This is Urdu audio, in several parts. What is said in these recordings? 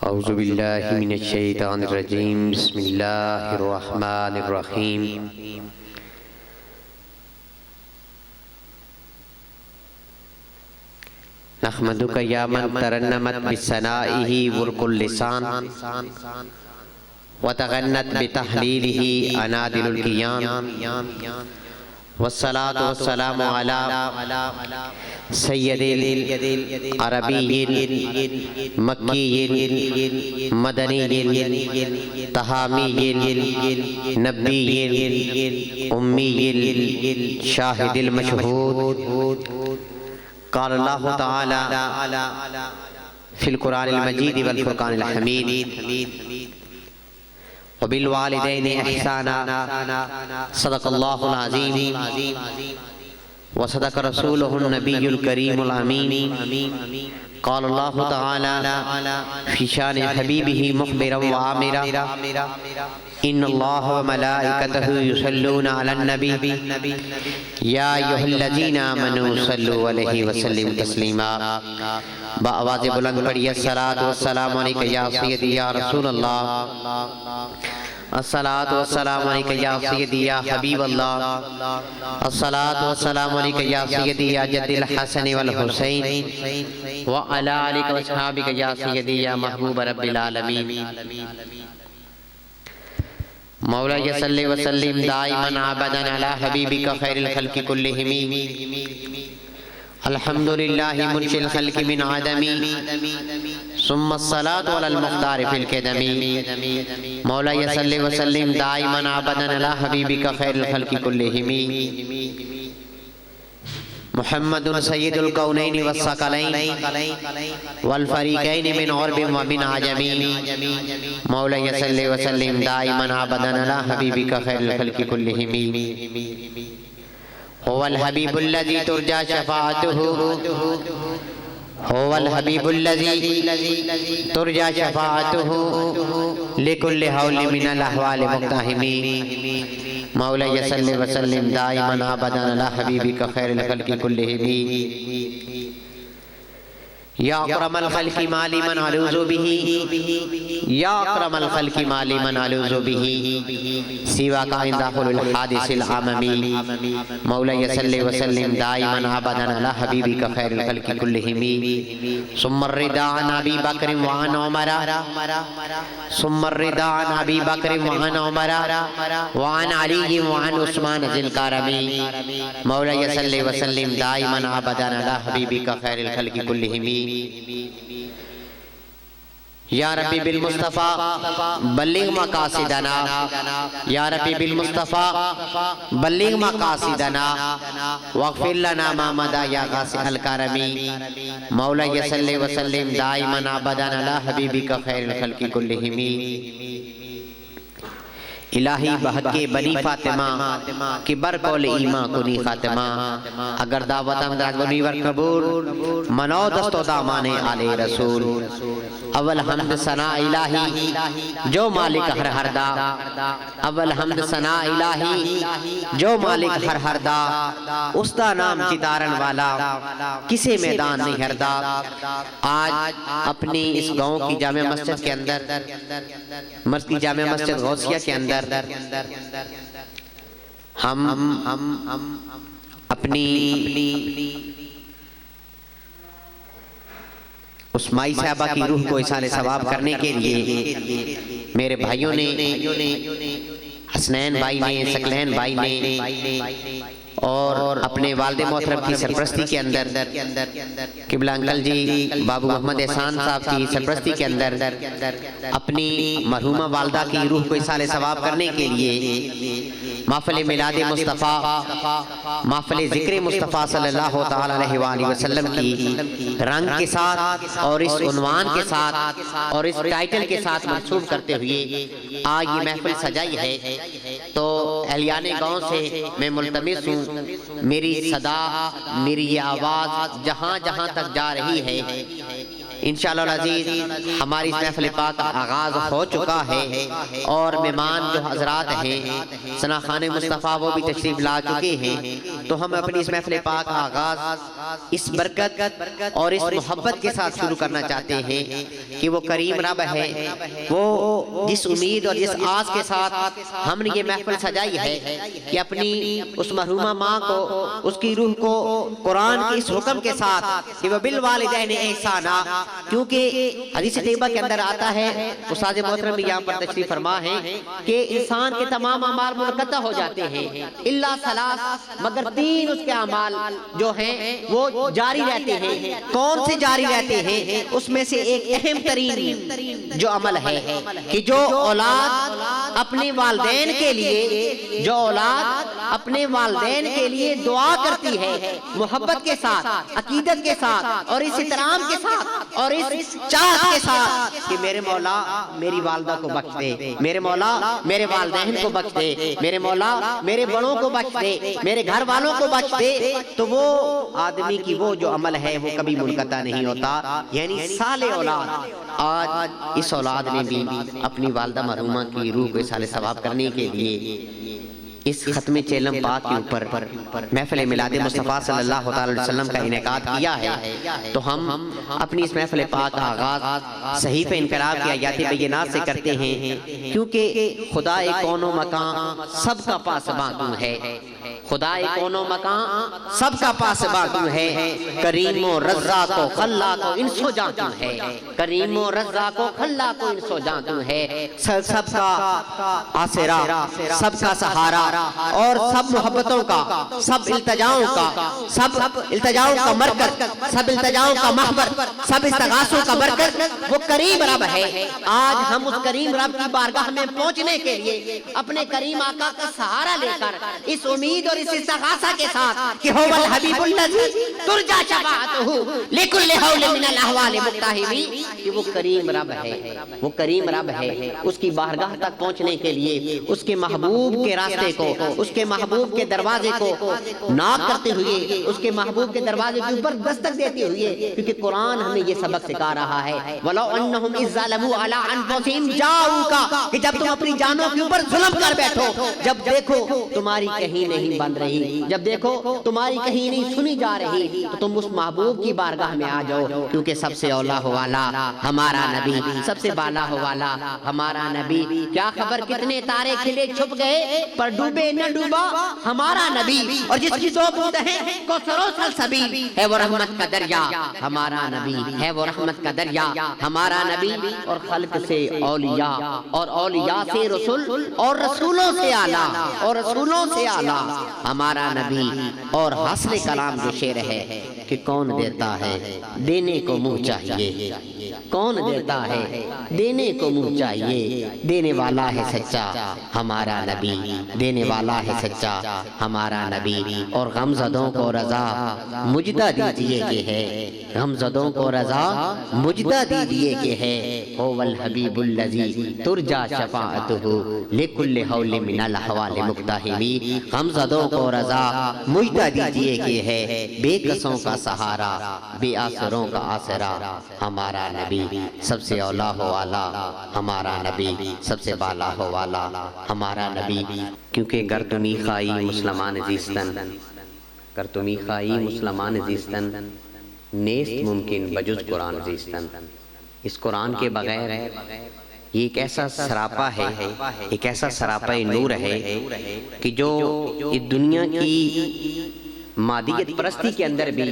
اعوذ باللہ من الشیطان الرجیم بسم اللہ الرحمن الرحیم نحمدک یا من ترنمت بثنائہ ورق اللسان وتغنت بتحلیلہ انادل الکیان والصلاة والسلام علی سید عربی مکی مدنی تہامی نبی امی شاہد المشہود قال اللہ تعالی فی القرآن المجید والفرقان الحمید وبالوالدین احسانا صدق اللہ العظیم وصدق رسولہ النبی الکریم الامین قال اللہ تعالی فی شان حبیبہ مخبرا وعامرا ان اللہ وملائکتہ یصلون علی النبی یا ایھا الذین آمنوا صلوا علیہ وسلم تسلیما بآواز بلند پڑھیے الصلاۃ والسلام علیک یا سیدی یا رسول اللہ الصلاۃ والسلام علیک یا سیدی یا حبیب اللہ الصلاۃ والسلام علیک یا سیدی یا جد الحسن والحسین وعلی آلک واصحابک یا سیدی یا محبوب رب العالمین مولا صلی وسلم دائما عابدا علی حبیبک خیر الخلق کلہم الحمدللہ منشی الخلق من عدمی ثم الصلاة علی المختار فی القدمی مولا صلی وسلم دائما عابدا علی حبیبک خیر الخلق کلہم محمد سید الکونین والثقلین والفریقین من عرب ومن عجم مولا صلی وسلم دائما عابدا علی حبیبک خیر الخلق کلہم هو الحبیب الذی ترجى شفاعته هو الحبیب الذی ترجى شفاعته لكل حول من الاحوال مقتحم مولا صلی وسلم دائما عابدا علی حبیبک خیر الخلق کلہم یا اکرم الخلق مالی من علوذ به یا اکرم الخلق مالی من علوذ به سواک عند حلول الحادث العممی مولا صلی وسلم دائما عابدا علی حبیبک خیر الخلق کلہم ثم الرضا عن ابی بکر وعن عمر ثم الرضا عن ابی بکر وعن عمر وعن علی وعن عثمان ذی الکرم مولا صلی وسلم دائما عابدا علی حبیبک خیر الخلق کلہم یا ربی بالمصطفیٰ بلغ مقاصدنا یا ربی بالمصطفیٰ بلغ مقاصدنا واغفر لنا ما مدى یا غاسق الکرمی مولا صلی وسلم دائما عابدا علی حبیبک خیر الخلق کلہم الہی بحق بنی فاطمہ کی برکول ایمان کنی خاتمہ اگر دعوت امداد بنی ور قبول منو دست و دامان آل رسول اول حمد ثناء الہی جو مالک ہر ہر دا اول حمد ثناء الہی جو مالک ہر ہر دا اس دا نام چتارن والا کسی میدان نہیں ہردا آج اپنی اس گاؤں کی جامع مسجد کے اندر مرکی جامع مسجد غوثیہ کے اندر ہم اپنی اس مائی صاحبہ کی روح کو احسان ثواب کرنے کے لیے میرے بھائیوں نے حسنین بھائی نے ثقلین بھائی نے اور اپنے والد محترم کی سرپرستی کے اندر قبلہ انکل جی بابو محمد احسان صاحب کی سرپرستی کے اندر اپنی مرحومہ والدہ کی روح کو احسان ثواب کرنے کے لیے محفل میلاد مصطفیٰ محفل ذکر مصطفیٰ صلی اللہ تعالی علیہ وآلہ وسلم کی رنگ کے ساتھ اور اس عنوان کے ساتھ اور اس ٹائٹل کے ساتھ منسوب کرتے ہوئے آج یہ محفل سجائی ہے تو اہلیان گاؤں سے میں ملتمس ہوں میری صدا میری یہ آواز جہاں جہاں تک جا رہی ہے انشاءاللہ العزیز ہماری اس محفل پاک کا آغاز ہو چکا ہے اور مہمان جو حضرات ہیں ثنا خان مصطفیٰ وہ بھی تشریف لا چکے ہیں، تو ہم اپنی اس محفل پاک کا آغاز اس برکت اور اس محبت کے ساتھ شروع کرنا چاہتے ہیں کہ وہ کریم رب ہے، وہ جس امید اور جس آس کے ساتھ ہم نے یہ محفل سجائی ہے کہ اپنی اس مرحومہ ماں کو، اس کی روح کو قرآن کے اس حکم کے ساتھ کہ وہ بالوالدین احسانا، کیونکہ حدیث طیبہ کے اندر آتا ہے، استاد محترم بھی یہاں پر تشریف فرما ہے کہ انسان کے تمام اعمال منقطع ہو جاتے ہیں الا ثلاث، مگر 3 اس کے اعمال جو ہیں وہ جاری رہتے ہیں۔ کون سے جاری رہتے ہیں؟ اس میں سے ایک اہم ترین جو عمل ہے کہ جو اولاد اپنے والدین کے لیے، جو اولاد اپنے والدین کے لیے دعا کرتی ہے محبت کے ساتھ، عقیدت کے ساتھ اور اس احترام کے ساتھ اور اس چاہت کے ساتھ کہ میرے مولا میری والدہ کو بخش دے، میرے مولا میرے والدین کو بخش دے، میرے مولا میرے بڑوں کو بخش دے، میرے گھر والوں کو بخش دے، تو وہ آدمی کی وہ جو عمل ہے وہ کبھی منقطع نہیں ہوتا، یعنی صالح اولاد۔ آج اس اولاد نے بھی اپنی والدہ مرحومہ کی روح کو اصالہ ثواب کرنے کے لیے اس ختم چیلم پاک کے اوپر محفل میلاد مصطفیٰ صلی اللہ علیہ وسلم کا انعقاد کیا ہے، تو ہم اپنی اس محفل پاک کا آغاز صحیفہ انقلاب کی آیات بینات سے کرتے ہیں، کیونکہ خدا کون و مکان سب کا پاسباں تو ہے، خدا کون و مکان سب کا پاسباں تو ہے، کریم و رزاق و خلاق و انسو جاں تو ہے، کریم و رزاق و خلاق و انسو جاں تو ہے، سب کا آسرا، سب کا سہارا اور سب محبتوں کا، سب التجاؤں کا مرکز، سب التجاؤں کا محور، سب استغاثوں کا مرکز وہ کریم رب ہے۔ آج ہم اس کریم رب کی بارگاہ میں پہنچنے کے لیے اپنے کریم آقا کا سہارا لے کر اس امید اور اس استغاثہ کے ساتھ کہ هو الحبیب الذی ترجى شفاعته لكل حول من الاحوال مقتحمی، کہ وہ کریم رب ہے، وہ کریم رب ہے۔ اس کی بارگاہ تک پہنچنے کے لیے اس کے محبوب کے راستے کو، اس کے محبوب کے دروازے کو ناک کرتے ہوئے، اس کے محبوب کے دروازے کے اوپر دستک دیتے ہوئے، کیونکہ قرآن ہمیں یہ سبق سکھا رہا ہے وَلَوْ أَنَّهُمْ إِذْ ظَلَمُوا عَلَىٰ أَنفُسِهِمْ جَاءُوكَ، کہ جب تم اپنی جانوں کے اوپر ظلم کر بیٹھو، جب دیکھو تمہاری کہیں نہیں بن رہی، جب دیکھو تمہاری کہیں نہیں سنی جا رہی، تو تم اس محبوب کی بارگاہ میں آ جاؤ، کیونکہ سب سے اولا ہو والا ہمارا نبی، سب سے بالا ہو والا ہمارا نبی۔ کیا خبر کتنے تارے کھلے چھپ گئے پر ڈوبے نہ ڈوبا ہمارا نبی، اور جس کی 2 بوند ہیں کوثر و سلسبیل ہے وہ رحمت کا دریا ہمارا نبی، ہے وہ رحمت کا دریا ہمارا نبی، اور خلق سے اولیاء اور اولیاء سے رسول اور رسولوں سے اعلیٰ اور رسولوں سے اعلیٰ ہمارا نبی۔ اور حاصل کلام جو شعر ہے کہ کون دیتا ہے دینے کو منہ چاہیے، کون دیتا ہے دینے کو منہ چاہیے، دینے والا ہے سچا ہمارا نبی، دینے والا ہے سچا ہمارا نبی۔ اور غمزدوں کو رضا مجدہ دیجئے کہ ہے، غمزدوں کو رضا مجدہ دیجئے کہ ہے، هو الحبیب الذی ترجى شفاعته لكل حول من الاحوال مقتحمی۔ غمزدوں کو رضا مجدہ دیجئے کہ ہے، بے کسوں کا سہارا، بے آسروں کا آسرا ہمارا نبی، سب سے اولا ہو والا ہمارا نبی، سب سے بالا ہو والا ہمارا نبی۔ کیونکہ گر تمی خواہی مسلمان زیستن، گر تمی خواہی مسلمان زیستن، نیست ممکن بجز قرآن زیستن۔ اس قرآن کے بغیر یہ ایک ایسا سراپا ہے، ایک ایسا سراپا نور ہے کہ جو اس دنیا کی مادیت پرستی کے اندر بھی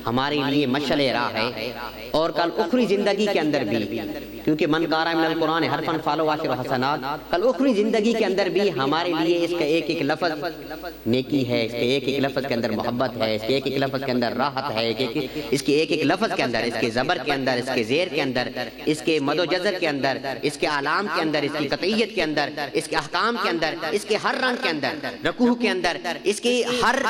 ہمارے لیے مشعل راہ ہے، اور کل اخری زندگی کے اندر بھی، کیونکہ من قارئ من القرآن حرفاً فلہ عشر حسنات، کل اخری زندگی کے اندر بھی ہمارے لیے اس کا ایک ایک لفظ نیکی ہے، اس کے ایک ایک لفظ کے اندر محبت ہے، اس کے ایک ایک لفظ کے اندر راحت ہے، اس کے ایک ایک لفظ کے اندر، اس کے زبر کے اندر، اس کے زیر کے اندر، اس کے مد و جزر کے اندر، اس کے علام کے اندر، اس کی قطعیت کے اندر، اس کے احکام کے اندر، اس کے ہر رنگ کے اندر، رکوع کے اندر، اس کے ہر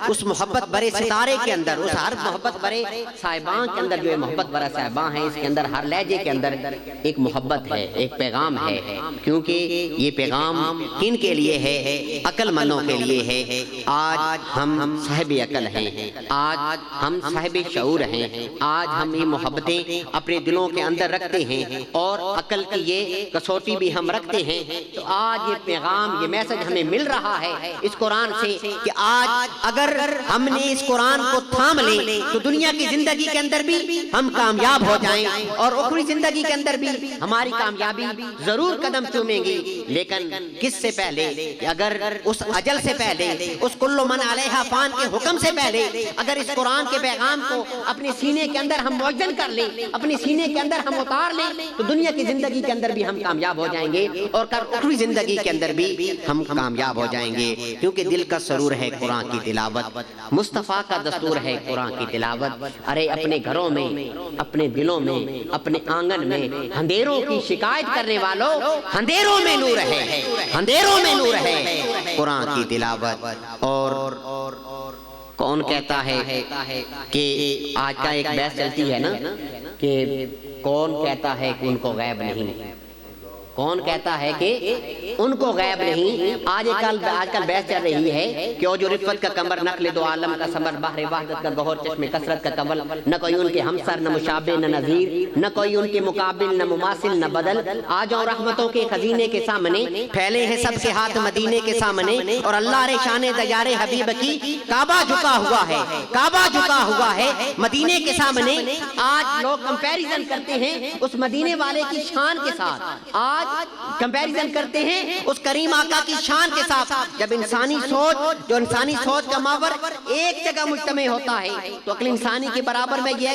اس محبت برے ستارے کے اندر، اس ہر محبت برے صاحبان کے اندر جو یہ محبت برا صاحبان ہے، اس کے اندر ہر لہجے کے اندر ایک محبت ہے، ایک پیغام ہے، کیونکہ یہ پیغام کن کے لیے ہے؟ عقل مندوں کے لیے ہے۔ آج ہم صاحب عقل ہیں، آج ہم صاحب شعور ہیں، آج ہم یہ محبتیں اپنے دلوں کے اندر رکھتے ہیں اور عقل کی یہ کسوٹی بھی ہم رکھتے ہیں، تو آج یہ پیغام، یہ میسج ہمیں مل رہا ہے اس قرآن سے کہ آج اگر ہم نے اس قرآن کو تھام لیں تو دنیا کی زندگی کے اندر بھی ہم کامیاب ہو جائیں اور اخروی زندگی کے اندر بھی ہماری کامیابی ضرور قدم چومیں گی، لیکن کس سے پہلے؟ کہ اگر اس اجل سے پہلے، اس کل من علیہا فان کے حکم سے پہلے اگر اس قرآن کے پیغام کو اپنے سینے کے اندر ہم موجن کر لیں، اپنے سینے کے اندر ہم اتار لیں، تو دنیا کی زندگی کے اندر بھی ہم کامیاب ہو جائیں گے اور اخروی زندگی کے اندر بھی ہم کامیاب ہو جائیں گے، کیونکہ دل کا سرور ہے قرآن کی تلاوت، مصطفیٰ کا دستور ہے قرآن کی تلاوت۔ ارے اپنے گھروں میں، اپنے دلوں میں، اپنے آنگن میں اندھیروں کی شکایت کرنے والوں، اندھیروں میں نور ہے، اندھیروں میں نور ہے قرآن کی تلاوت۔ اور کون کہتا ہے کہ آج کا ایک بحث چلتی ہے نا کہ کون کہتا ہے کہ ان کو غیب نہیں، کون کہتا ہے کہ ان کو غیب نہیں؟ آج کل بحث چل رہی ہے کہ وہ جو رفت کا کمر، نقل دو عالم کا ثمر، بحر وحدت کا گوہر، چشم کثرت کا کمل، نہ کوئی ان کے ہمسر، نہ مشابہ، نہ نظیر، نہ کوئی ان کے مقابل، نہ مماثل، نہ بدل۔ آ جاؤ رحمتوں کے خزینے کے سامنے، پھیلے ہیں سب کے ہاتھ مدینے کے سامنے، اور اللہ رے شان دیار حبیب کی کعبہ جھکا ہوا ہے، کعبہ جھکا ہوا ہے مدینے کے سامنے۔ آج لوگ کمپیریزن کرتے ہیں اس مدینے والے کی شان کے ساتھ، آج کمپیریزن کرتے ہیں اس کریم آقا کی شان کے ساتھ۔ جب انسانی سوچ، جو انسانی سوچ کا ماور ایک جگہ مجتمع ہوتا ہے، تو عقل انسانی کے برابر میں یہ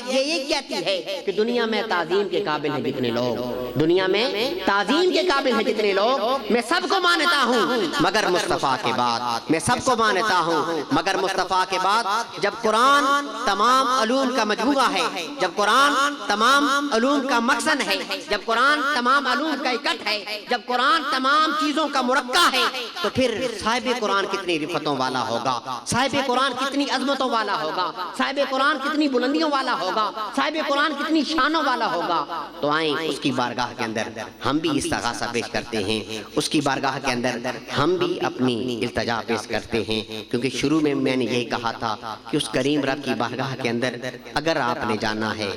کہتی ہے کہ دنیا میں تعظیم کے قابل ہیں جتنے لوگ، دنیا میں تعظیم کے قابل ہیں جتنے لوگ، میں سب کو مانتا ہوں مگر مصطفیٰ کے بعد، میں سب کو مانتا ہوں مگر مصطفیٰ کے بعد۔ جب قرآن تمام علوم کا مجموعہ ہے، جب قرآن تمام علوم کا مقصد ہے، جب قرآن تمام علوم کا اکٹھ ہے، جب قرآن تمام چیزوں کا مرکہ ہے، تو پھر صاحب قرآن کتنی رفتوں والا ہوگا، صاحب قرآن کتنی عظمتوں والا ہوگا، صاحب قرآن کتنی بلندیوں والا ہوگا، صاحب قرآن کتنی شانوں والا ہوگا۔ تو آئیں اس کی بارگاہ کے اندر ہم بھی استغاثہ پیش کرتے ہیں، اس کی بارگاہ کے اندر ہم بھی اپنی التجا پیش کرتے ہیں، کیونکہ شروع میں نے یہی کہا تھا کہ اس کریم رب کی بارگاہ کے اندر اگر آپ نے جانا ہے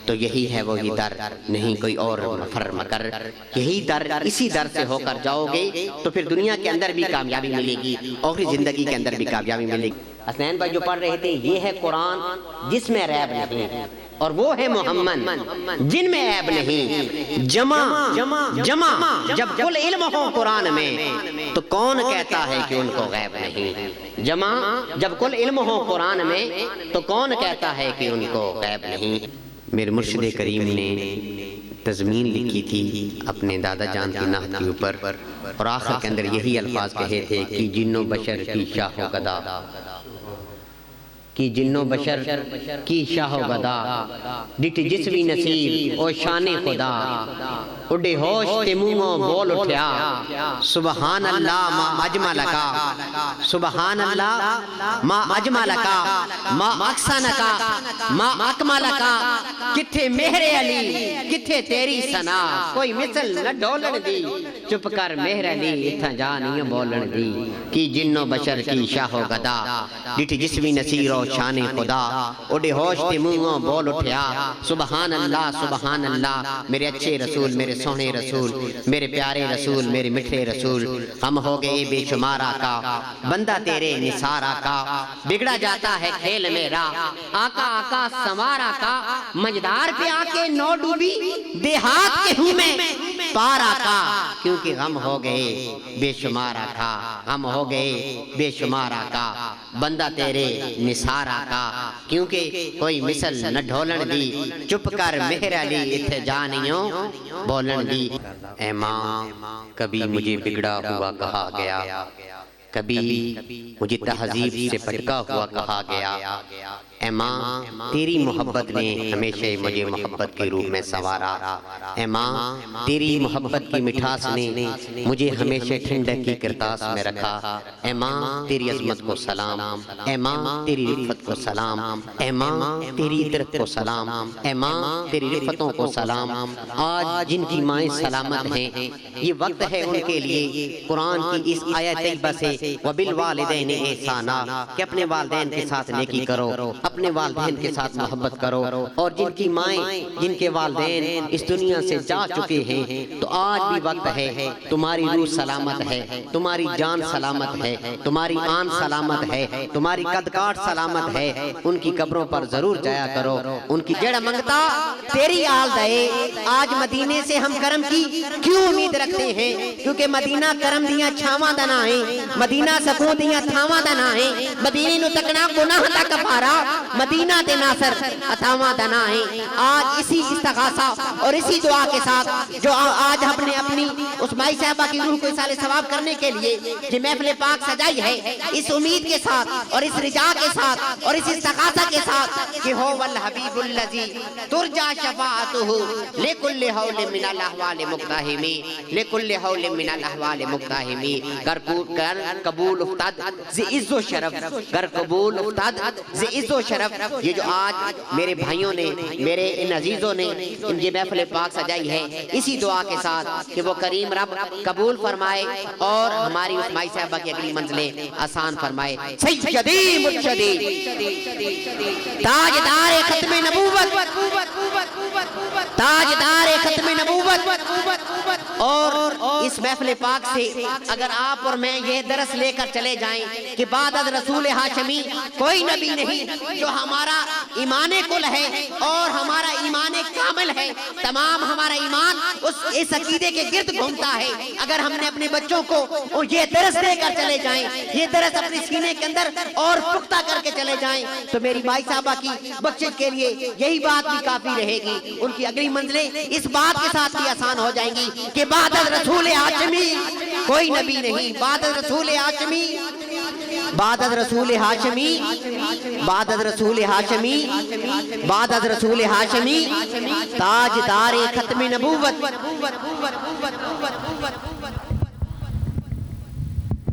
تو یہی ہے وہی در، نہیں کوئی اور مفر مگر، یہی در، اسی در سے ہو کر جاؤ گے تو پھر دنیا کے اندر بھی کامیابی ملے گی اور زندگی کے اندر بھی کامیابی ملے گی۔ حسنین بھائی جو پڑھ رہے تھے، یہ ہے قرآن جس میں ریب نہیں، اور وہ ہے محمد جن میں عیب نہیں۔ جمع جب کل علم ہو قرآن میں تو کون کہتا ہے کہ ان کو غیب نہیں؟ جمع جب کل علم ہو قرآن میں تو کون کہتا ہے کہ ان کو غیب نہیں؟ میرے مرشد کریم نے تضمین لکھی تھی اپنے دادا جان کی نعت کے اوپر، اور آخر کے اندر یہی الفاظ کہے تھے کہ جن و بشر کی شاہ و گدا، کی جن و بشر کی شاہ و گدا، ڈٹ جسوی نصیب او شان خدا، اڈے ہوش تے منہوں بول اٹھیا، سبحان اللہ ما اجمل کا، سبحان اللہ ما اجمل کا، ما احسن کا، ما اکمل کا، کتھے مہر علی کتھے تیری ثنا، کوئی مثل نہ ڈولن دی، چپ کر مہر علی اتھا جانیاں بولن دی، کی جن و بشر کی شاہ و گدا، ڈٹ جسوی نصیر او شان خدا، اڈے ہوش تے منہوں بول اٹھیا، سبحان اللہ سبحان اللہ۔ میرے اچھے رسول، میرے سونے رسول، میرے پیارے رسول، میرے مٹھے رسول، ہم ہو گئے بے شمارہ کا، بندہ تیرے نثارہ کا، بگڑا جاتا ہے کھیل میرا، آقا آقا سنوارا کا، مجدار پہ آکے نو ڈوبی، دیہات کے ہوں میں پارا کا، کیونکہ غم ہو گئے بے شمارہ کا، غم ہو گئے بے شمارہ کا، بندہ تیرے نثارہ کا، کیونکہ کوئی مثل نہ ڈھولن دی، چپ کر مہر علی اتھے جانیوں بولن دی۔ اے ماں کبھی مجھے بگڑا ہوا کہا گیا، کبھی مجھے تہذیب سے پھٹکا ہوا کہا گیا، اے ماں تیری محبت نے ہمیشہ مجھے محبت کے روپ میں سنوارا، اے ماں تیری محبت کی مٹھاس نے مجھے ہمیشہ ٹھنڈک کی کرتاس میں رکھا، اے ماں تیری عظمت کو سلام، اے ماں تیری رفت کو سلام، اے ماں تیری عطرت کو سلام، اے ماں تیری رفتوں کو سلام۔ آج جن کی مائیں سلامت ہیں یہ وقت ہے ان کے لیے قرآن کی اس آیت طیبہ سے وَبِالْوَالِدَيْنِ احسانا کہ اپنے والدین کے ساتھ نیکی کرو، اپنے والدین کے ساتھ محبت کرو۔ اور جن کی مائیں جن کے والدین اس دنیا سے جا چکے ہیں تو آج بھی وقت ہے، تمہاری روح سلامت ہے، تمہاری جان سلامت ہے، تمہاری آن سلامت ہے، تمہاری قد کاٹ سلامت ہے، ان کی قبروں پر ضرور جایا کرو، ان کی جڑ منگتا تیری آل دے۔ آج مدینے سے ہم کرم کی کیوں امید رکھتے ہیں؟ کیونکہ مدینہ کرم دیاں چھاواں دنا ہیں، مدینہ سکون دیاں تھاواں دنا ہیں، مدینے نو تکنا گناہ دا کفارہ، مدینہ تے ناصر عطاواں دنا ہیں۔ آج اسی استغاثہ اور اسی دعا کے ساتھ جو آج ہم نے اپنی اس مائی صاحبہ کی روح کو اصال ثواب کرنے کے لیے جو محفل پاک سجائی ہے، اس امید کے ساتھ اور اس رجا کے ساتھ اور اس استغاثہ کے ساتھ کہ ہو والحبیب الذی ترجا شفاعتہ لکل حول من الاحوال مقتحمی، لکل حول من الاحوال مقتحمی۔ گر قبول افتاد زی عز و شرف، گر قبول افتاد زی عز و شرف۔ یہ جو آج میرے بھائیوں نے، میرے ان عزیزوں نے ان یہ محفل پاک سجائی ہے، اسی دعا کے ساتھ کہ وہ کریم رب قبول فرمائے اور ہماری اس مائی صاحبہ کی اگلی منزلیں آسان فرمائے۔ سیدی مرشدی تاجدار ختم نبوت، تاجدار ختم نبوت۔ اور اس محفل پاک سے اگر آپ اور میں یہ درس لے کر چلے جائیں کہ بعد از رسول ہاشمی کوئی نبی نہیں، جو ہمارا ایمان کل ہے اور ہمارا ایمان کامل ہے، تمام ہمارا ایمان اس عقیدے کے گرد گھومتا ہے۔ اگر ہم نے اپنے بچوں کو یہ درس دے کر چلے جائیں، یہ درس اپنے سینے کے اندر اور پختہ کر کے چلے جائیں، تو میری مائی صاحبہ کی بخشش کے لیے یہی بات بھی کافی رہے گی۔ ان کی اگلی منزلیں اس بات کے ساتھ بھی آسان ہو جائیں گی کہ بعد از رسول ہاشمی کوئی نبی نہیں، بعد از رسول ہاشمی، بعد از رسول ہاشمی، بعد از رسول ہاشمی، بعد از رسول ہاشمی تاجدار ختم نبوت۔